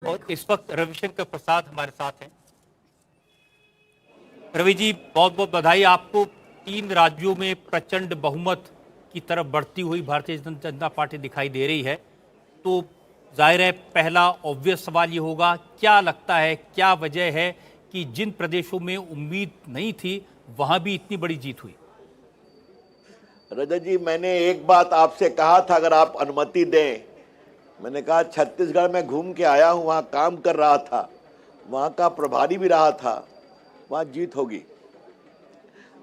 और इस वक्त रविशंकर प्रसाद हमारे साथ हैं। रवि जी, बहुत बहुत बधाई आपको। 3 राज्यों में प्रचंड बहुमत की तरफ बढ़ती हुई भारतीय जनता पार्टी दिखाई दे रही है। तो जाहिर है पहला ऑब्वियस सवाल ये होगा, क्या लगता है क्या वजह है कि जिन प्रदेशों में उम्मीद नहीं थी वहां भी इतनी बड़ी जीत हुई? रजत जी, मैंने एक बात आपसे कहा था, अगर आप अनुमति दें। मैंने कहा छत्तीसगढ़ में घूम के आया हूं, वहां काम कर रहा था, वहां का प्रभारी भी रहा था, वहां जीत होगी।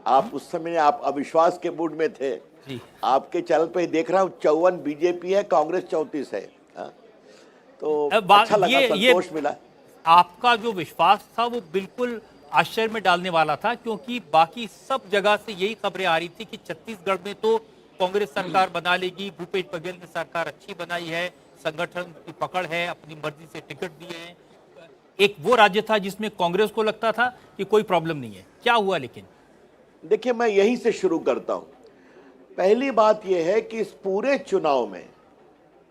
आप उस समय आप अविश्वास के मूड में थे। जी। आपके चैनल पे ही देख रहा हूं, 54 बीजेपी है, कांग्रेस 34 है। हाँ? तो अच्छा लगा, ये संतोष मिला। आपका जो विश्वास था वो बिल्कुल आश्चर्य में डालने वाला था, क्योंकि बाकी सब जगह से यही खबरें आ रही थी कि छत्तीसगढ़ में तो कांग्रेस सरकार बना लेगी, भूपेश बघेल ने सरकार अच्छी बनाई है, संगठन की पकड़ है, अपनी मर्जी से टिकट दिए हैं। एक वो राज्य था जिसमें कांग्रेस को लगता था कि कोई प्रॉब्लम नहीं है। क्या हुआ लेकिन? देखिए, मैं यहीं से शुरू करता हूं। पहली बात यह है कि इस पूरे चुनाव में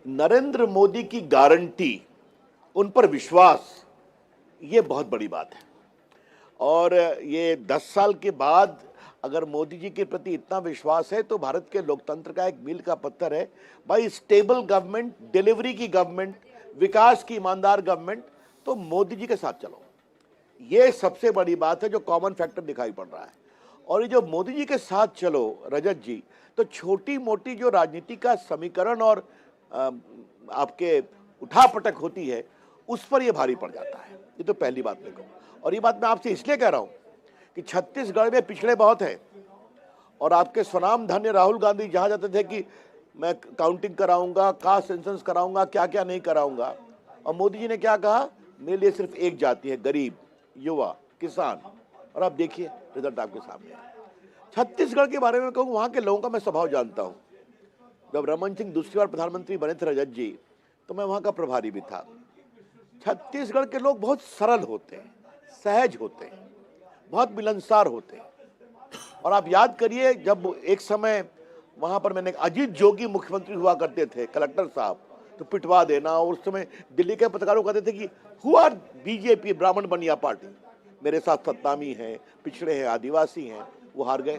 नरेंद्र मोदी की गारंटी, उन पर विश्वास, ये बहुत बड़ी बात है। और ये 10 साल के बाद अगर मोदी जी के प्रति इतना विश्वास है तो भारत के लोकतंत्र का एक मील का पत्थर है। भाई, स्टेबल गवर्नमेंट, डिलीवरी की गवर्नमेंट, विकास की ईमानदार गवर्नमेंट, तो मोदी जी के साथ चलो। ये सबसे बड़ी बात है जो कॉमन फैक्टर दिखाई पड़ रहा है। और ये जो मोदी जी के साथ चलो रजत जी, तो छोटी मोटी जो राजनीति का समीकरण और आपके उठापटक होती है, उस पर ये भारी पड़ जाता है। ये तो पहली बात मैं कहूँ। और ये बात मैं आपसे इसलिए कह रहा हूँ कि छत्तीसगढ़ में पिछड़े बहुत हैं। और आपके स्वनाम धन्य राहुल गांधी जहाँ जाते थे कि मैं काउंटिंग कराऊंगा, कास्ट सेंसस कराऊंगा, क्या क्या नहीं कराऊंगा, और मोदी जी ने क्या कहा, मेरे लिए सिर्फ एक जाति है, गरीब, युवा, किसान। और आप देखिए रिजल्ट आपके सामने है। छत्तीसगढ़ के बारे में कहूँ, वहाँ के लोगों का मैं स्वभाव जानता हूँ। जब रमन सिंह दूसरी बार प्रधानमंत्री बने थे रजत जी, तो मैं वहाँ का प्रभारी भी था। छत्तीसगढ़ के लोग बहुत सरल होते हैं, सहज होते हैं, बहुत मिलनसार होते हैं। और आप याद करिए, जब एक समय वहां पर मैंने, अजीत जोगी मुख्यमंत्री हुआ करते थे, कलेक्टर साहब, तो पिटवा देना। और उस समय दिल्ली के पत्रकारों कहते थे कि हु आर बीजेपी, ब्राह्मण बनिया पार्टी। मेरे साथ सत्तामी हैं, पिछड़े हैं, आदिवासी हैं, वो हार गए।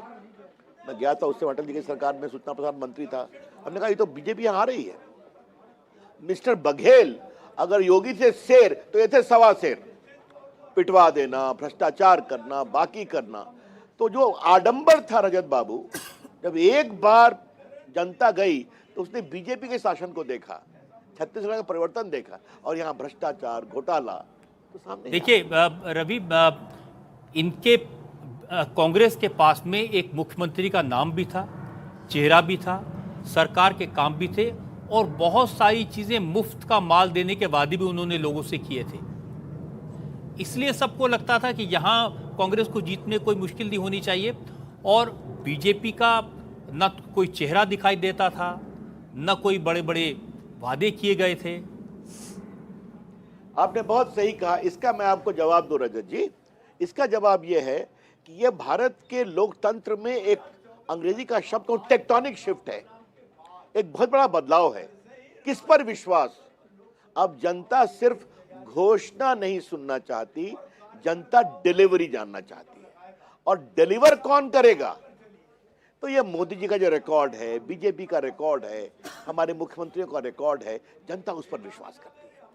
मैं गया था, उससे अटल जी की सरकार में सूचना प्रसारण मंत्री था। हमने कहा ये तो बीजेपी यहाँ आ रही है। मिस्टर बघेल अगर योगी थे शेर, तो ये थे सवा शेर। पिटवा देना, भ्रष्टाचार करना, बाकी करना। तो जो आडंबर था रजत बाबू, जब एक बार जनता गई तो उसने बीजेपी के शासन को देखा, छत्तीसगढ़ का परिवर्तन देखा, और यहाँ भ्रष्टाचार, घोटाला तो सामने। देखिए रवि, इनके कांग्रेस के पास में एक मुख्यमंत्री का नाम भी था, चेहरा भी था, सरकार के काम भी थे, और बहुत सारी चीजें मुफ्त का माल देने के वादे भी उन्होंने लोगों से किए थे। इसलिए सबको लगता था कि यहाँ कांग्रेस को जीतने कोई मुश्किल नहीं होनी चाहिए। और बीजेपी का न कोई चेहरा दिखाई देता था, न कोई बड़े बड़े वादे किए गए थे। आपने बहुत सही कहा। इसका मैं आपको जवाब दूं रजत जी। इसका जवाब यह है कि यह भारत के लोकतंत्र में एक, अंग्रेजी का शब्द टेक्टोनिक शिफ्ट है, एक बहुत बड़ा बदलाव है। किस पर विश्वास? अब जनता सिर्फ घोषणा नहीं सुनना चाहती, जनता डिलीवरी जानना चाहती है। और डिलीवर कौन करेगा? तो ये मोदी जी का जो रिकॉर्ड है, बीजेपी का रिकॉर्ड है, हमारे मुख्यमंत्रियों का रिकॉर्ड है, जनता उस पर विश्वास करती है।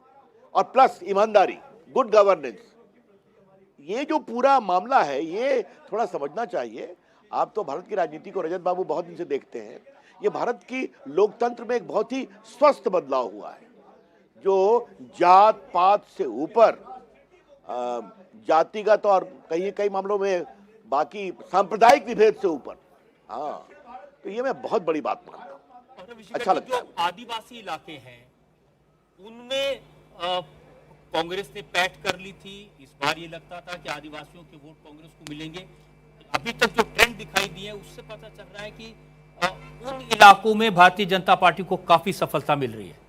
और प्लस ईमानदारी, गुड गवर्नेंस, ये जो पूरा मामला है, ये थोड़ा समझना चाहिए। आप तो भारत की राजनीति को रजत बाबू बहुत दिन से देखते हैं। ये भारत की लोकतंत्र में एक बहुत ही स्वस्थ बदलाव हुआ है, जो जात पात से ऊपर, जातिगत और कई मामलों में बाकी सांप्रदायिक विभेद से ऊपर, हाँ, तो ये मैं बहुत बड़ी बात मानता हूँ। अच्छा लगता है। जो आदिवासी इलाके हैं उनमें कांग्रेस ने पैठ कर ली थी। इस बार ये लगता था कि आदिवासियों के वोट कांग्रेस को मिलेंगे। अभी तक जो ट्रेंड दिखाई दिए उससे पता चल रहा है कि उन इलाकों में भारतीय जनता पार्टी को काफी सफलता मिल रही है।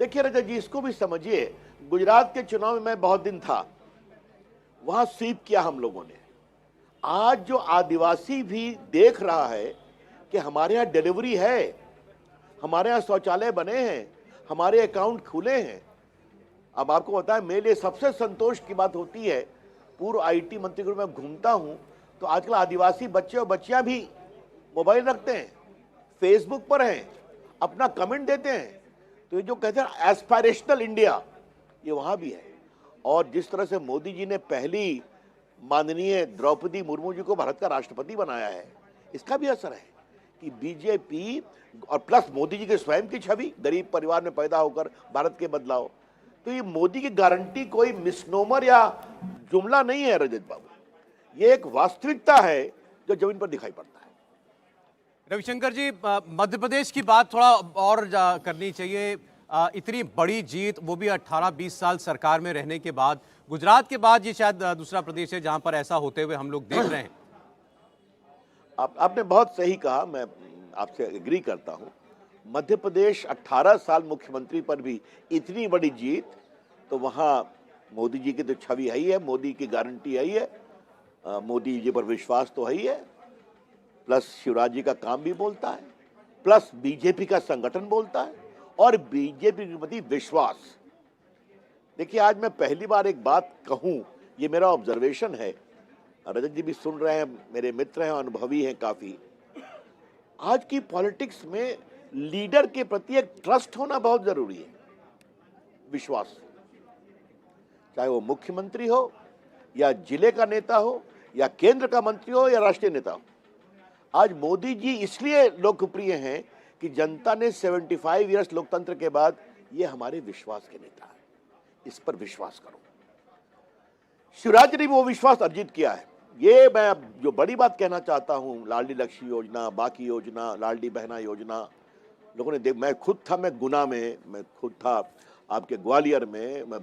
देखिए रजत जी, इसको भी समझिए। गुजरात के चुनाव में मैं बहुत दिन था, वहां स्वीप किया हम लोगों ने। आज जो आदिवासी भी देख रहा है कि हमारे यहाँ डिलीवरी है, हमारे यहाँ शौचालय बने हैं, हमारे अकाउंट खुले हैं, अब आपको पता है, मेरे लिए सबसे संतोष की बात होती है, पूर्व आईटी मंत्री के रूप में घूमता हूं तो आजकल आदिवासी बच्चे और बच्चियां भी मोबाइल रखते हैं, फेसबुक पर हैं, अपना कमेंट देते हैं। तो ये जो कहते हैं एस्पायरेशनल इंडिया, ये वहां भी है। और जिस तरह से मोदी जी ने पहली माननीय द्रौपदी मुर्मू जी को भारत का राष्ट्रपति बनाया है, इसका भी असर है कि बीजेपी और प्लस मोदी जी के स्वयं की छवि, गरीब परिवार में पैदा होकर भारत के बदलाव। तो ये मोदी की गारंटी कोई मिसनोमर या जुमला नहीं है रजत बाबू, ये एक वास्तविकता है जो जमीन पर दिखाई पड़ता है। रविशंकर जी, मध्य प्रदेश की बात थोड़ा और करनी चाहिए। इतनी बड़ी जीत, वो भी 18-20 साल सरकार में रहने के बाद। गुजरात के बाद ये शायद दूसरा प्रदेश है जहां पर ऐसा होते हुए हम लोग देख रहे हैं। आपने बहुत सही कहा, मैं आपसे एग्री करता हूं। मध्य प्रदेश 18 साल मुख्यमंत्री पर भी इतनी बड़ी जीत, तो वहां मोदी जी की तो छवि है ही है, मोदी की गारंटी है ही है, मोदी जी पर विश्वास तो है ही है, प्लस शिवराज जी का काम भी बोलता है, प्लस बीजेपी का संगठन बोलता है और बीजेपी के प्रति विश्वास। देखिए, आज मैं पहली बार एक बात कहूं, ये मेरा ऑब्जर्वेशन है, रजत जी भी सुन रहे हैं, मेरे मित्र हैं, अनुभवी हैं काफी। आज की पॉलिटिक्स में लीडर के प्रति एक ट्रस्ट होना बहुत जरूरी है, विश्वास। चाहे वो मुख्यमंत्री हो या जिले का नेता हो या केंद्र का मंत्री हो या राष्ट्रीय नेता हो। आज मोदी जी इसलिए लोकप्रिय हैं कि जनता ने 75 इयर्स लोकतंत्र के बाद, ये हमारे विश्वास के नेता है, इस पर विश्वास करो। शिवराज ने भी वो विश्वास अर्जित किया है। ये मैं जो बड़ी बात कहना चाहता हूं, लाडली लक्ष्मी योजना, बाकी योजना, लाडली बहना योजना, लोगों ने मैं खुद था, मैं गुना में, मैं खुद था आपके ग्वालियर में, मैं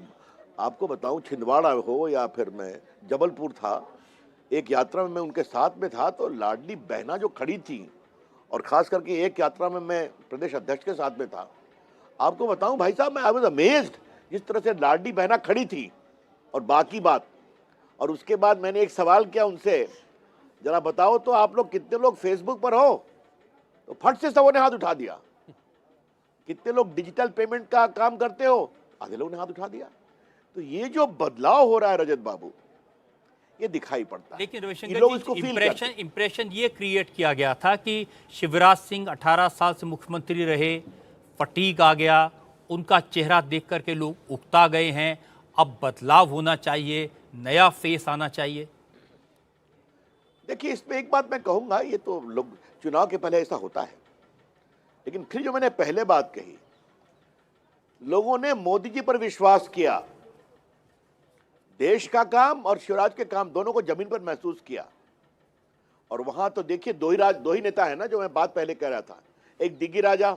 आपको बताऊं, छिंदवाड़ा हो या फिर मैं जबलपुर था, एक यात्रा में मैं उनके साथ में था, तो लाडली बहना जो खड़ी थी, और खास करके एक यात्रा में मैं प्रदेश अध्यक्ष के साथ में था, आपको बताऊं भाई साहब, मैं आई वाज अमेज्ड जिस तरह से लाडली बहना खड़ी थी। और बाकी बात, और उसके बाद मैंने एक सवाल किया उनसे, जरा बताओ तो आप लोग कितने लोग फेसबुक पर हो, तो फट से सबों ने हाथ उठा दिया। कितने लोग डिजिटल पेमेंट का काम करते हो, आधे लोगों ने हाथ उठा दिया। तो ये जो बदलाव हो रहा है रजत बाबू, ये दिखाई पड़ता है। लेकिन ये रविशंकर लोग जी, इसको फील करते हैं। इंप्रेशन ये क्रिएट किया गया था कि शिवराज सिंह 18 साल से मुख्यमंत्री रहे, फटीग आ गया, उनका चेहरा देख करके लोग उकता गए हैं, अब बदलाव होना चाहिए, नया फेस आना चाहिए। देखिए, इसमें एक बात मैं कहूंगा, ये तो लोग चुनाव के पहले ऐसा होता है, लेकिन फिर जो मैंने पहले बात कही, लोगों ने मोदी जी पर विश्वास किया, देश का काम और शिवराज के काम दोनों को जमीन पर महसूस किया। और वहां तो देखिए दो ही नेता है ना, जो मैं बात पहले कह रहा था। एक दिग्गी राजा,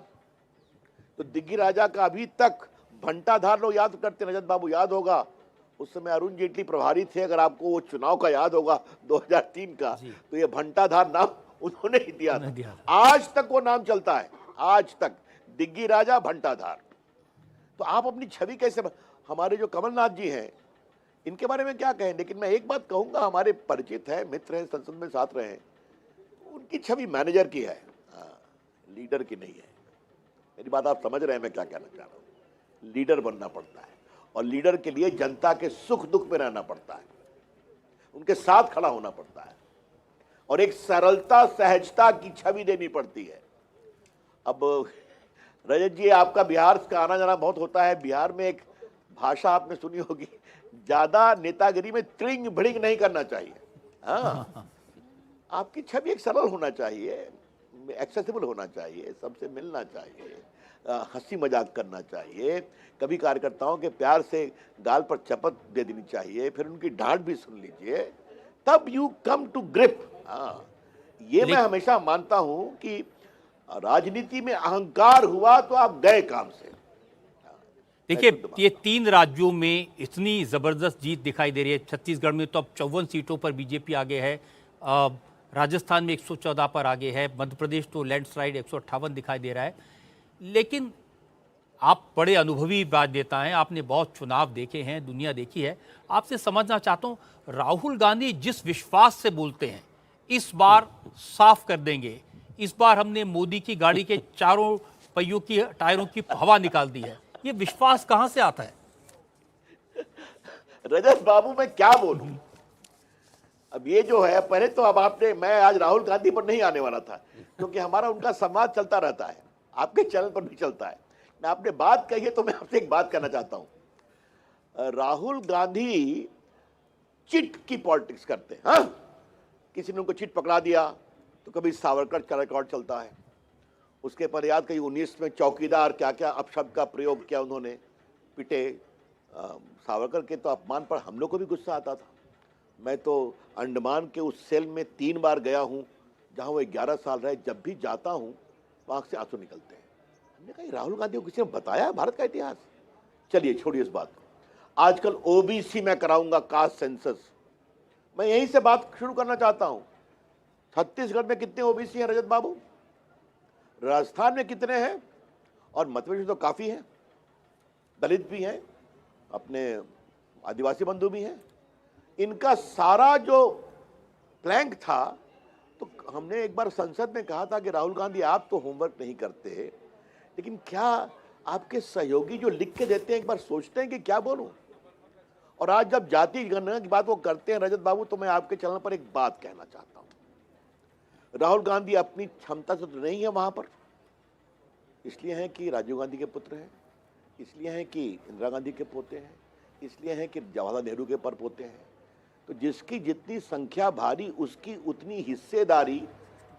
तो दिग्गी राजा का अभी तक भंटाधार लोग याद करते, रजत बाबू याद होगा, उस समय अरुण जेटली प्रभारी थे, अगर आपको वो चुनाव का याद होगा 2003 का, तो ये भंटाधार नाम उन्होंने ही दिया था। आज तक वो नाम चलता है, आज तक दिग्गी राजा भंटाधार। तो आप अपनी छवि कैसे, हमारे जो कमलनाथ जी हैं, इनके बारे में क्या कहें, लेकिन मैं एक बात कहूंगा, हमारे परिचित है, मित्र हैं, संसद में साथ रहे हैं, उनकी छवि मैनेजर की है, लीडर की नहीं है। मेरी बात आप समझ रहे हैं मैं क्या कहना चाह रहा हूं। लीडर बनना पड़ता है, और लीडर के लिए जनता के सुख दुख में रहना पड़ता है, उनके साथ खड़ा होना पड़ता है, और एक सरलता सहजता की छवि देनी पड़ती है। अब रजत जी, आपका बिहार का आना जाना बहुत होता है, बिहार में एक भाषा आपने सुनी होगी, ज्यादा नेतागिरी में त्रिंग भड़िंग नहीं करना चाहिए। हाँ, आपकी छवि एक सरल होना चाहिए, एक्सेसिबल होना चाहिए, सबसे मिलना चाहिए, हंसी मजाक करना चाहिए, कभी कार्यकर्ताओं के प्यार से गाल पर चपत दे देनी चाहिए, फिर उनकी डांट भी सुन लीजिए, तब यू कम टू ग्रिप। हाँ, ये मैं हमेशा मानता हूं कि राजनीति में अहंकार हुआ तो आप गए काम से। देखिए, ये 3 राज्यों में इतनी जबरदस्त जीत दिखाई दे रही है। छत्तीसगढ़ में तो अब 54 सीटों पर बीजेपी आगे है, राजस्थान में 114 पर आगे है, मध्य प्रदेश तो लैंडस्लाइड 158 दिखाई दे रहा है। लेकिन आप बड़े अनुभवी राजनेता हैं, आपने बहुत चुनाव देखे हैं, दुनिया देखी है, आपसे समझना चाहता हूँ, राहुल गांधी जिस विश्वास से बोलते हैं, इस बार साफ कर देंगे, इस बार हमने मोदी की गाड़ी के चारों पहियों की टायरों की हवा निकाल दी है, ये विश्वास कहाँ से आता है? रजत बाबू मैं क्या बोलूं। अब ये जो है, पहले तो अब आपने, मैं आज राहुल गांधी पर नहीं आने वाला था क्योंकि हमारा उनका संवाद चलता रहता है, आपके चैनल पर नहीं चलता है। मैं आपने बात कही है तो मैं आपसे एक बात कहना चाहता हूं। राहुल गांधी चिट की पॉलिटिक्स करते हैं। हाँ, किसी ने उनको चिट पकड़ा दिया तो कभी सावरकर का रिकॉर्ड चलता है, उसके पर याद कहीं 19 में चौकीदार क्या क्या अपशब्द का प्रयोग किया उन्होंने, पिटे। सावरकर के तो अपमान पर हम लोग को भी गुस्सा आता था। मैं तो अंडमान के उस सेल में 3 बार गया हूं जहां वो 11 साल रहे। जब भी जाता हूं तो आंख से आंसू निकलते हैं। हमने कहा राहुल गांधी को किसी ने बताया भारत का इतिहास? चलिए छोड़िए इस बात को। आजकल ओबीसी में कराऊंगा, कास्ट सेंसस। मैं यहीं से बात शुरू करना चाहता हूं। छत्तीसगढ़ में कितने ओबीसी हैं रजत बाबू? राजस्थान में कितने हैं? और मध्य प्रदेश में तो काफी हैं, दलित भी हैं, अपने आदिवासी बंधु भी हैं। इनका सारा जो प्लैंक था, तो हमने एक बार संसद में कहा था कि राहुल गांधी आप तो होमवर्क नहीं करते, लेकिन क्या आपके सहयोगी जो लिख के देते हैं एक बार सोचते हैं कि क्या बोलूं? और आज जब जाति गणना की बात वो करते हैं रजत बाबू, तो मैं आपके चैनल पर एक बात कहना चाहता हूं। राहुल गांधी अपनी क्षमता से तो नहीं है वहां पर, इसलिए हैं कि राजीव गांधी के पुत्र हैं, इसलिए हैं कि इंदिरा गांधी के पोते हैं, इसलिए हैं कि जवाहरलाल नेहरू के परपोते हैं। तो जिसकी जितनी संख्या भारी उसकी उतनी हिस्सेदारी।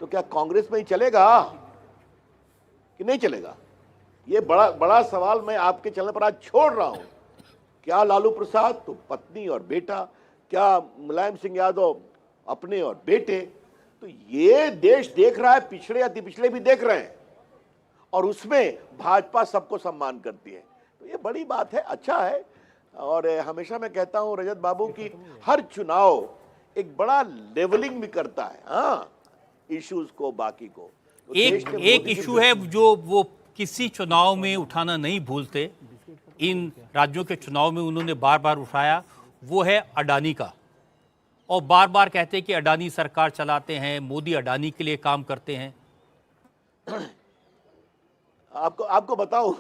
तो क्या कांग्रेस में ही चलेगा कि नहीं चलेगा? ये बड़ा बड़ा सवाल मैं आपके चैनल पर आज छोड़ रहा हूं। क्या लालू प्रसाद तो पत्नी और बेटा, क्या मुलायम सिंह यादव अपने और बेटे? तो ये देश देख रहा है, पिछड़े अति पिछड़े भी देख रहे हैं, और उसमें भाजपा सबको सम्मान करती है। तो ये बड़ी बात है, अच्छा है। और हमेशा मैं कहता हूं रजत बाबू की हर चुनाव एक बड़ा लेवलिंग भी करता है, हाँ, इश्यूज को, बाकी को। तो एक इशू है जो वो किसी चुनाव में उठाना नहीं भूलते, इन राज्यों के चुनाव में उन्होंने बार बार उठाया, वो है अडानी का। और बार बार कहते हैं कि अडानी सरकार चलाते हैं, मोदी अडानी के लिए काम करते हैं। आपको बताऊं,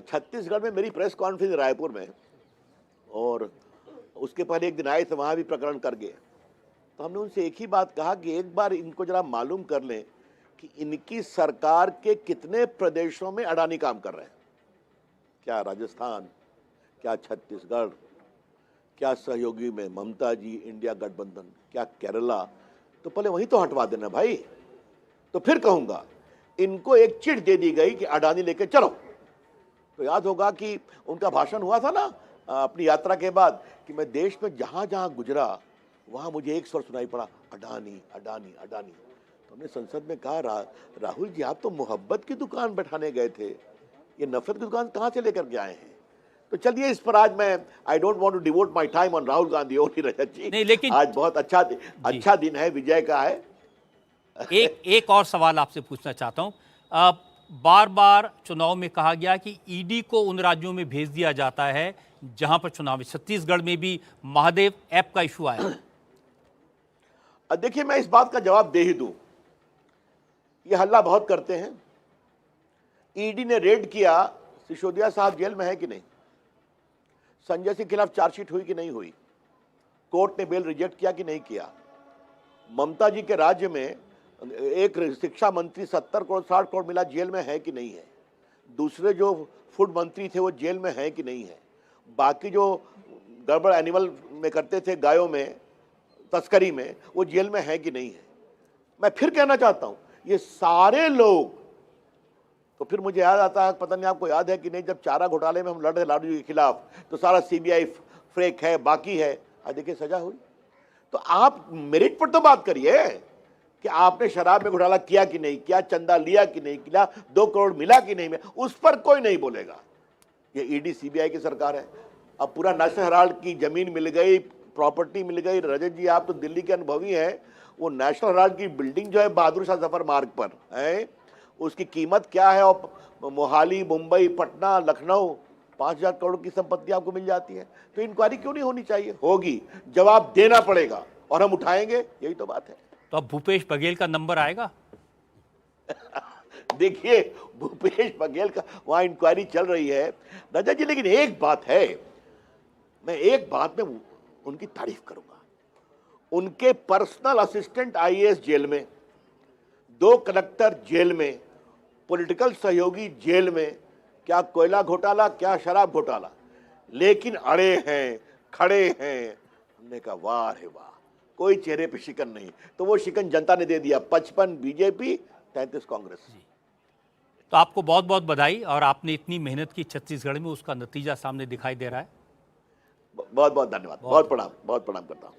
छत्तीसगढ़ में मेरी प्रेस कॉन्फ्रेंस रायपुर में, और उसके पहले एक दिन आए थे, वहां भी प्रकरण कर गए। तो हमने उनसे एक ही बात कहा कि एक बार इनको जरा मालूम कर लें कि इनकी सरकार के कितने प्रदेशों में अडानी काम कर रहे हैं। क्या राजस्थान, क्या छत्तीसगढ़, क्या सहयोगी में ममता जी, इंडिया गठबंधन, क्या केरला? तो पहले वहीं तो हटवा देना भाई। तो फिर कहूंगा इनको एक चिट दे दी गई कि अडानी लेके चलो। तो याद होगा कि उनका भाषण हुआ था ना अपनी यात्रा के बाद, कि मैं देश में जहां जहां गुजरा वहां मुझे एक स्वर सुनाई पड़ा, अडानी अडानी अडानी। तो हमने संसद में कहा राहुल जी आप तो मोहब्बत की दुकान बैठाने गए थे, ये नफरत की दुकान कहां से लेकर के आए हैं? तो चलिए इस पर आज मैं I don't want to devote my time on Rahul Gandhi only Rajat ji. नहीं, लेकिन आज बहुत अच्छा दिन है, विजय का है। एक और सवाल आपसे पूछना चाहता हूं। बार बार चुनाव में कहा गया कि ईडी को उन राज्यों में भेज दिया जाता है जहां पर चुनाव, छत्तीसगढ़ में भी महादेव ऐप का इशू आया। देखिए मैं इस बात का जवाब दे ही दूं, ये हल्ला बहुत करते हैं। ईडी ने रेड किया, सिसोदिया साहब जेल में है कि नहीं? संजय सिंह के खिलाफ चार्जशीट हुई कि नहीं हुई? कोर्ट ने बेल रिजेक्ट किया कि नहीं किया? ममता जी के राज्य में एक शिक्षा मंत्री 70 करोड़ 60 करोड़ मिला, जेल में है कि नहीं है? दूसरे जो फूड मंत्री थे वो जेल में है कि नहीं है? बाकी जो गड़बड़ एनिमल में करते थे, गायों में तस्करी में, वो जेल में है कि नहीं है? मैं फिर कहना चाहता हूं ये सारे लोग। तो फिर मुझे याद आता है, पता नहीं आपको याद है कि नहीं, जब चारा घोटाले में हम लड़ रहे लालू जी के खिलाफ, तो सारा सीबीआई फेक है, बाकी है। आज देखिए सजा हुई। तो आप मेरिट पर तो बात करिए कि आपने शराब में घोटाला किया कि नहीं किया, चंदा लिया कि नहीं किया, 2 करोड़ मिला कि नहीं मिला, उस पर कोई नहीं बोलेगा। ये ईडी सीबीआई की सरकार है। अब पूरा नेशनल हेराल्ड की जमीन मिल गई, प्रॉपर्टी मिल गई। रजत जी आप तो दिल्ली के अनुभवी हैं, वो नेशनल हेराल्ड की बिल्डिंग जो है बहादुर शाह जफर मार्ग पर है, उसकी कीमत क्या है? और मोहाली, मुंबई, पटना, लखनऊ 5,000 करोड़ की संपत्ति आपको मिल जाती है। तो इंक्वायरी क्यों नहीं होनी चाहिए? होगी, जवाब देना पड़ेगा और हम उठाएंगे, यही तो बात है। तो अब भूपेश बघेल का नंबर आएगा? देखिए भूपेश बघेल का वहां इंक्वायरी चल रही है रजत जी, लेकिन एक बात है, मैं एक बात में उनकी तारीफ करूंगा, उनके पर्सनल असिस्टेंट आईएएस जेल में, 2 कलेक्टर जेल में, पॉलिटिकल सहयोगी जेल में, क्या कोयला घोटाला, क्या शराब घोटाला, लेकिन अड़े हैं, खड़े हैं। हमने कहा वाह रे वाह, कोई चेहरे पे शिकन नहीं। तो वो शिकन जनता ने दे दिया, 55 बीजेपी, 33 कांग्रेस। तो आपको बहुत बहुत बधाई, और आपने इतनी मेहनत की छत्तीसगढ़ में, उसका नतीजा सामने दिखाई दे रहा है। बहुत बहुत धन्यवाद, बहुत प्रणाम करता हूँ।